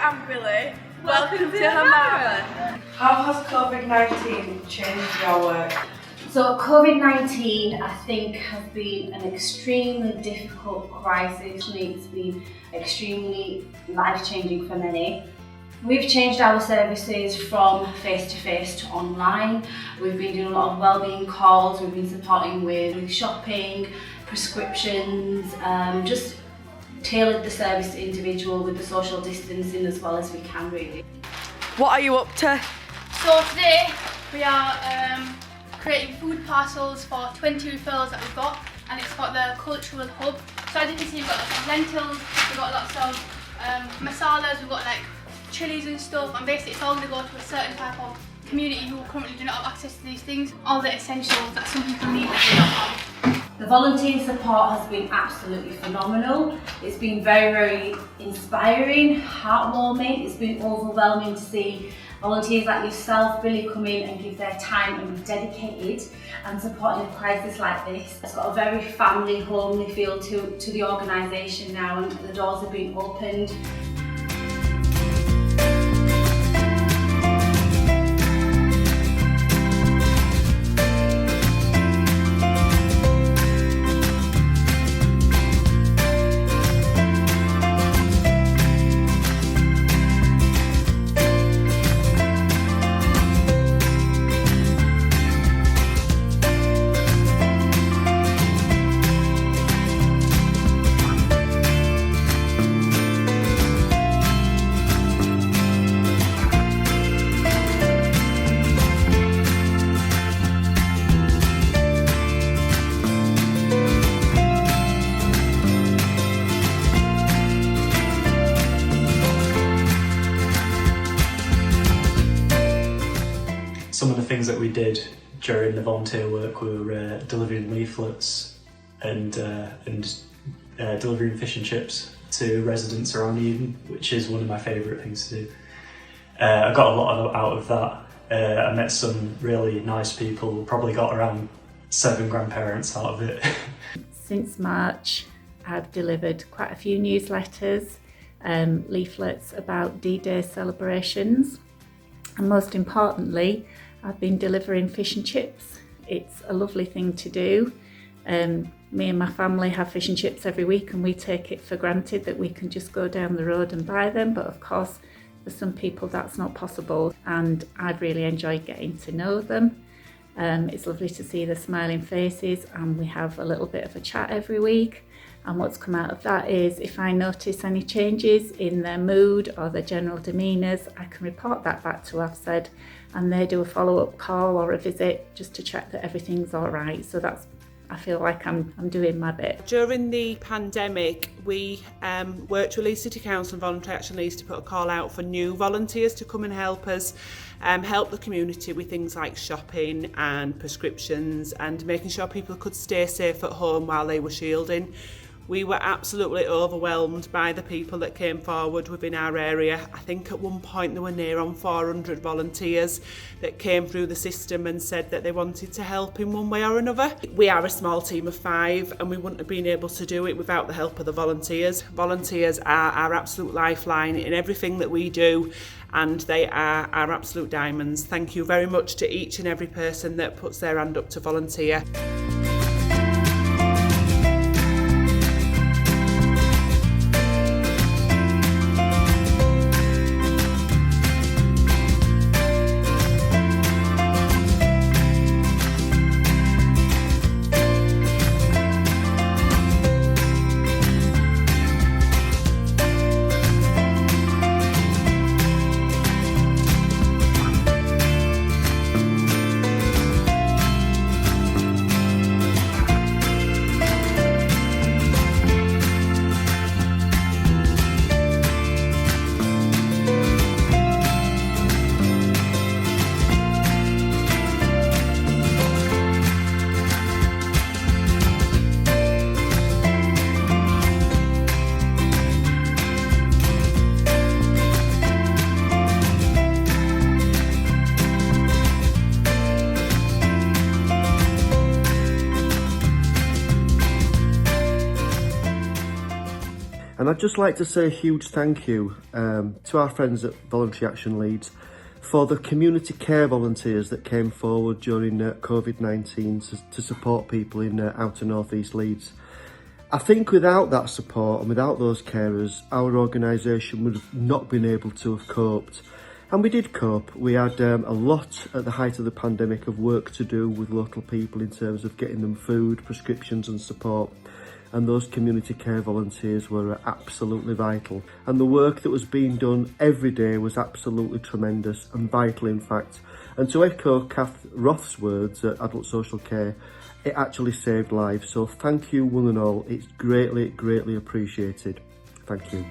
I'm Billy. Welcome to Hamara. How has COVID-19 changed your work? So COVID-19, I think, has been an extremely difficult crisis. It's been extremely life-changing for many. We've changed our services from face-to-face to online. We've been doing a lot of wellbeing calls, we've been supporting with shopping, prescriptions, just tailored the service to individual with the social distancing as well as we can really. What are you up to? So today we are creating food parcels for 20 referrals that we've got, and it's got the cultural hub. So as you can see, we've got lots of lentils, we've got lots of masalas, we've got like chilies and stuff, and basically it's all going to go to a certain type of community who currently do not have access to these things. All the essentials that some people need that they don't have. The volunteer support has been absolutely phenomenal. It's been very, very inspiring, heartwarming. It's been overwhelming to see volunteers like yourself, Billy, come in and give their time and be dedicated and supporting a crisis like this. It's got a very family, homely feel to the organisation now, and the doors have been opened. Some of the things that we did during the volunteer work were delivering leaflets and delivering fish and chips to residents around Eden, which is one of my favourite things to do. I got a lot out of that. I met some really nice people, probably got around 7 grandparents out of it. Since March, I've delivered quite a few newsletters, leaflets about D-Day celebrations, and most importantly, I've been delivering fish and chips. It's a lovely thing to do. Me and my family have fish and chips every week, and we take it for granted that we can just go down the road and buy them, but of course for some people that's not possible, and I've really enjoyed getting to know them. It's lovely to see their smiling faces, and we have a little bit of a chat every week. And what's come out of that is if I notice any changes in their mood or their general demeanours, I can report that back to AFSED, and they do a follow-up call or a visit just to check that everything's all right. So I feel like I'm doing my bit. During the pandemic, we worked with Leeds City Council and Voluntary Action Leeds to put a call out for new volunteers to come and help us, help the community with things like shopping and prescriptions and making sure people could stay safe at home while they were shielding. We were absolutely overwhelmed by the people that came forward within our area. I think at one point there were near on 400 volunteers that came through the system and said that they wanted to help in one way or another. We are a small team of 5, and we wouldn't have been able to do it without the help of the volunteers. Volunteers are our absolute lifeline in everything that we do, and they are our absolute diamonds. Thank you very much to each and every person that puts their hand up to volunteer. And I'd just like to say a huge thank you to our friends at Voluntary Action Leeds for the community care volunteers that came forward during COVID-19 to support people in outer North East Leeds. I think without that support and without those carers, our organisation would have not been able to have coped. And we did cope. We had a lot at the height of the pandemic of work to do with local people in terms of getting them food, prescriptions and support. And those community care volunteers were absolutely vital. And the work that was being done every day was absolutely tremendous and vital, in fact. And to echo Kath Roth's words at Adult Social Care, it actually saved lives. So thank you one and all. It's greatly, greatly appreciated. Thank you.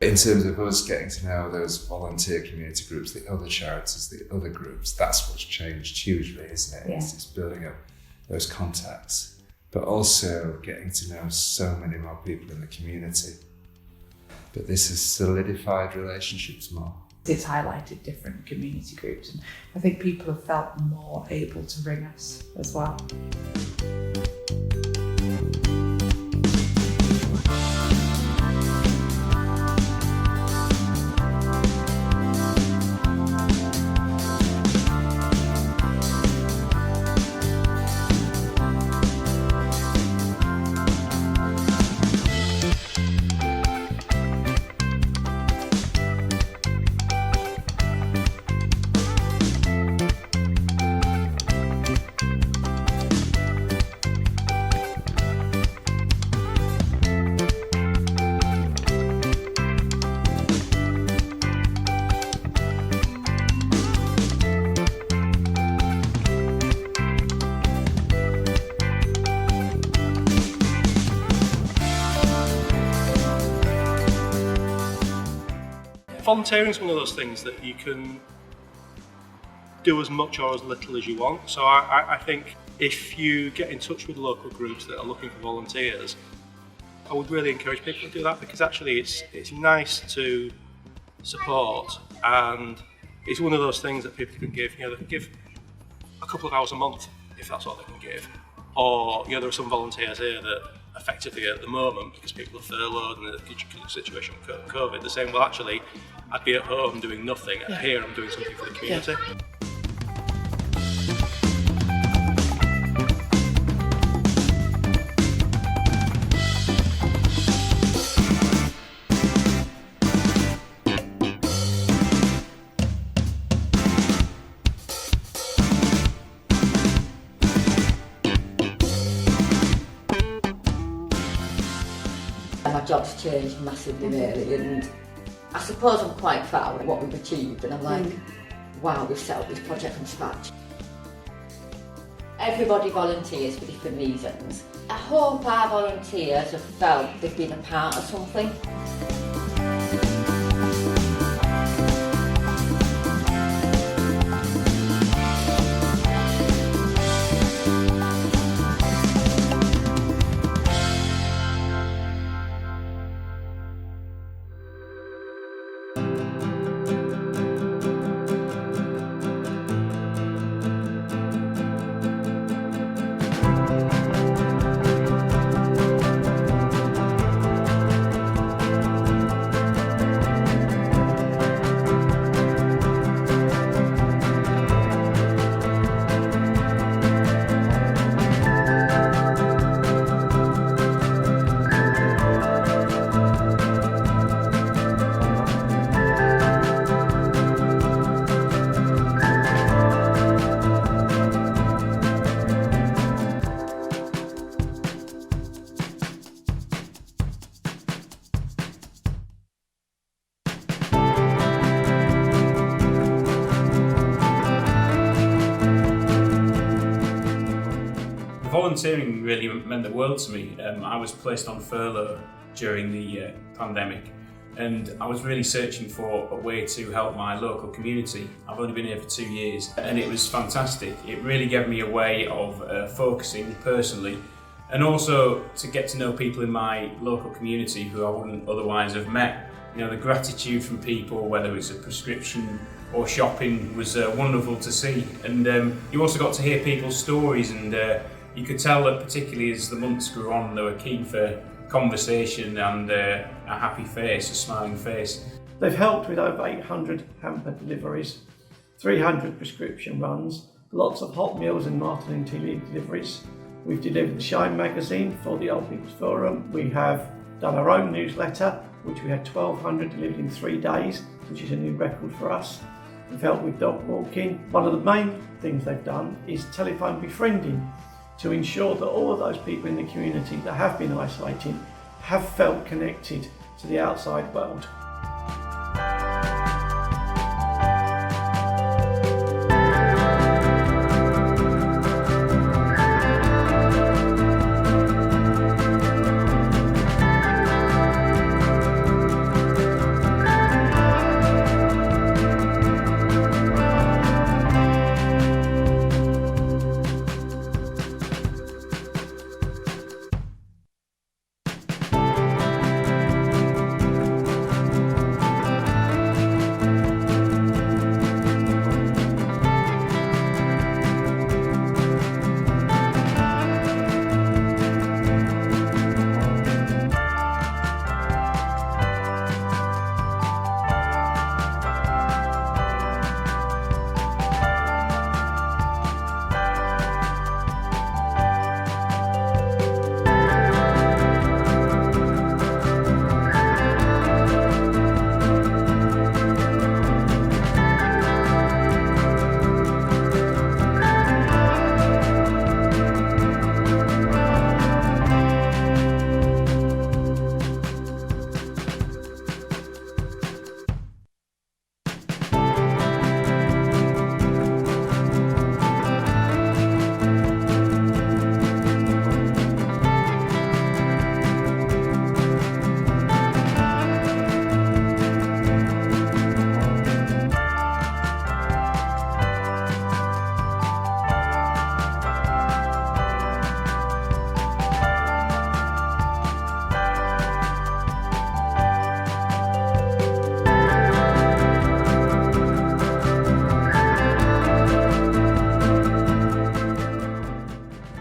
In terms of us getting to know those volunteer community groups, the other charities, the other groups, that's what's changed hugely, isn't it? Yeah. It's building up those contacts, but also getting to know so many more people in the community. But this has solidified relationships more. It's highlighted different community groups, and I think people have felt more able to ring us as well. Volunteering is one of those things that you can do as much or as little as you want. So I think if you get in touch with local groups that are looking for volunteers, I would really encourage people to do that, because actually it's nice to support, and it's one of those things that people can give. You know, they can give a couple of hours a month if that's all they can give. Or, you know, there are some volunteers here that effectively at the moment, because people are furloughed and the situation with COVID, they're saying, well, actually, I'd be at home doing nothing. Yeah. Here I'm doing something for the community. Yeah. My job's changed massively really, and I suppose I'm quite proud of what we've achieved, and I'm like, wow, we've set up this project from scratch. Everybody volunteers for different reasons. I hope our volunteers have felt they've been a part of something. Volunteering really meant the world to me. I was placed on furlough during the pandemic, and I was really searching for a way to help my local community. I've only been here for 2 years and it was fantastic. It really gave me a way of focusing personally, and also to get to know people in my local community who I wouldn't otherwise have met. You know, the gratitude from people, whether it's a prescription or shopping, was wonderful to see. And you also got to hear people's stories, and you could tell that particularly as the months grew on, they were keen for conversation and a happy face, a smiling face. They've helped with over 800 hamper deliveries, 300 prescription runs, lots of hot meals and afternoon tea leaf deliveries. We've delivered the Shine magazine for the Old People's Forum. We have done our own newsletter, which we had 1,200 delivered in 3 days, which is a new record for us. We've helped with dog walking. One of the main things they've done is telephone befriending, to ensure that all of those people in the community that have been isolating have felt connected to the outside world.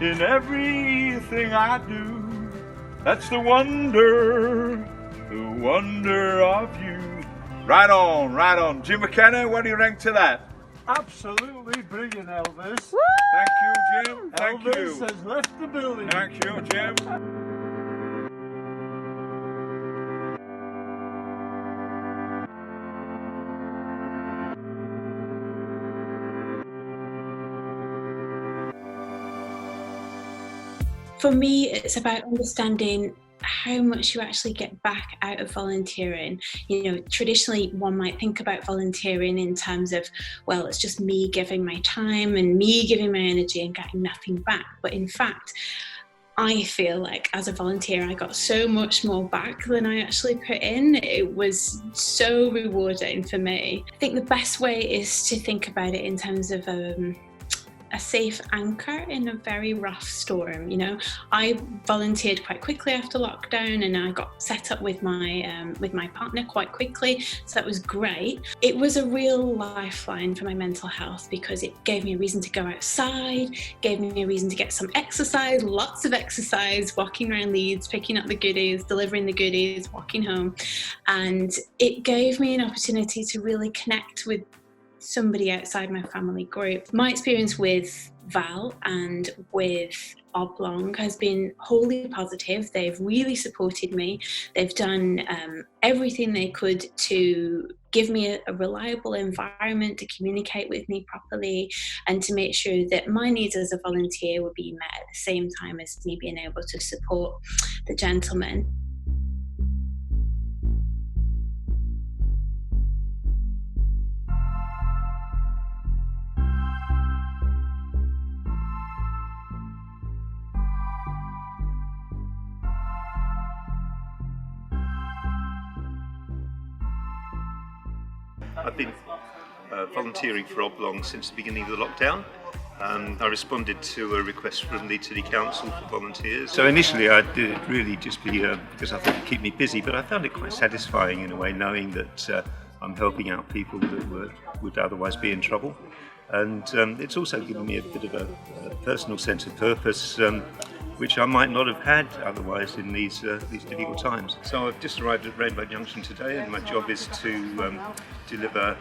In everything I do, that's the wonder of you. Right on, right on. Jim McKenna, what do you rank to that? Absolutely brilliant, Elvis. Woo! Thank you, Jim. Thank Elvis you. has left the building. Thank you, Jim. For me, it's about understanding how much you actually get back out of volunteering. You know, traditionally one might think about volunteering in terms of, well, it's just me giving my time and me giving my energy and getting nothing back. But in fact, I feel like as a volunteer, I got so much more back than I actually put in. It was so rewarding for me. I think the best way is to think about it in terms of a safe anchor in a very rough storm. You know, I volunteered quite quickly after lockdown, and I got set up with my partner quite quickly, so that was great. It was a real lifeline for my mental health because it gave me a reason to go outside, gave me a reason to get some exercise, lots of exercise, walking around Leeds, picking up the goodies, delivering the goodies, walking home, and it gave me an opportunity to really connect with somebody outside my family group. My experience with VAL and with Oblong has been wholly positive. They've really supported me. They've done everything they could to give me a reliable environment to communicate with me properly and to make sure that my needs as a volunteer were being met at the same time as me being able to support the gentlemen. I've been volunteering for Oblong since the beginning of the lockdown. I responded to a request from Leeds City Council for volunteers. So initially I did it really just because I thought it'd keep me busy, but I found it quite satisfying in a way, knowing that I'm helping out people that would otherwise be in trouble. And it's also given me a bit of a personal sense of purpose, which I might not have had otherwise in these difficult times. So I've just arrived at Rainbow Junction today, and my job is to deliver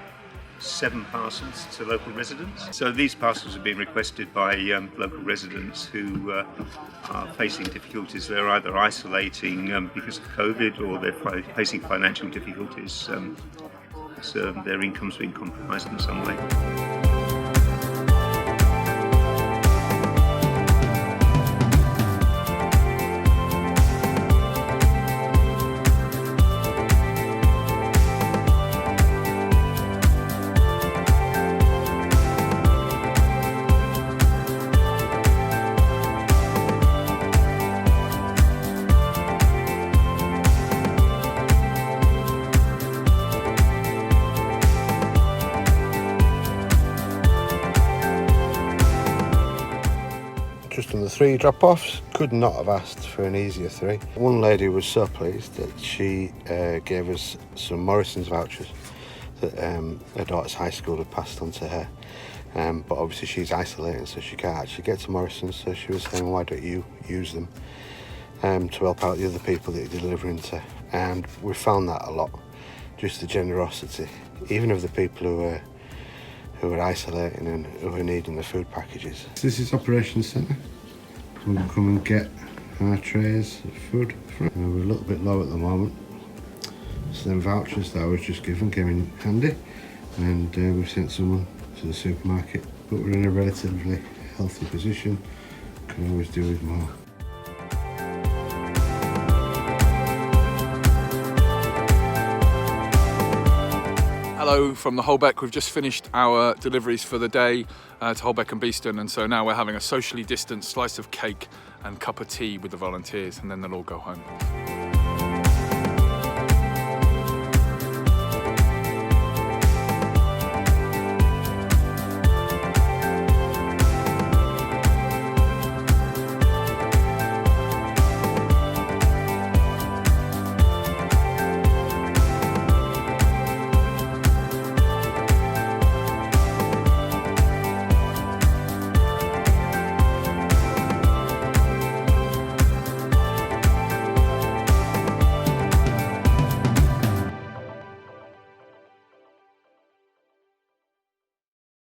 7 parcels to local residents. So these parcels have been requested by local residents who are facing difficulties. They're either isolating because of COVID, or they're facing financial difficulties. So their income's been compromised in some way. Just on the 3 drop-offs, could not have asked for an easier 3. One lady was so pleased that she gave us some Morrison's vouchers that her daughter's high school had passed on to her. But obviously she's isolating, so she can't actually get to Morrison's, so she was saying, why don't you use them to help out the other people that you're delivering to? And we found that a lot, just the generosity, even of the people who are isolating and who are needing the food packages. This is Operations Centre. We'll come and get our trays of food. We're a little bit low at the moment, so them vouchers that I was just given came in handy, and we've sent someone to the supermarket, but we're in a relatively healthy position, can always do with more. Hello from the Holbeck. We've just finished our deliveries for the day to Holbeck and Beeston, and so now we're having a socially distanced slice of cake and cup of tea with the volunteers, and then they'll all go home.